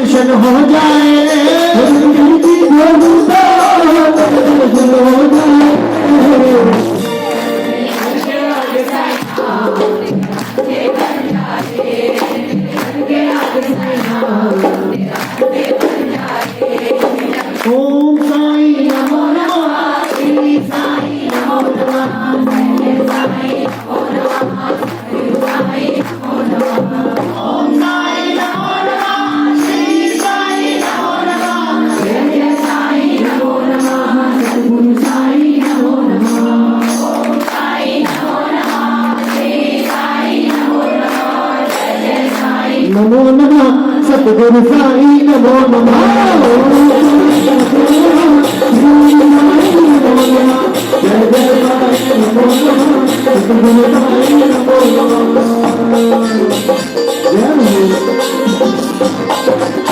दर्शन हो जाए ओम साई नमो नमः श्री साई नमो नमः साई नमो नमः श्री साई नमो नमः ओम साई नमो नमः श्री साई नमो नमः जय साई नमो नमः सद्गुरु साई नमो नमः ओम साई नमो नमः श्री साई नमो नमः जय साई नमो नमः सद्गुरु साई नमो नमः Yeah.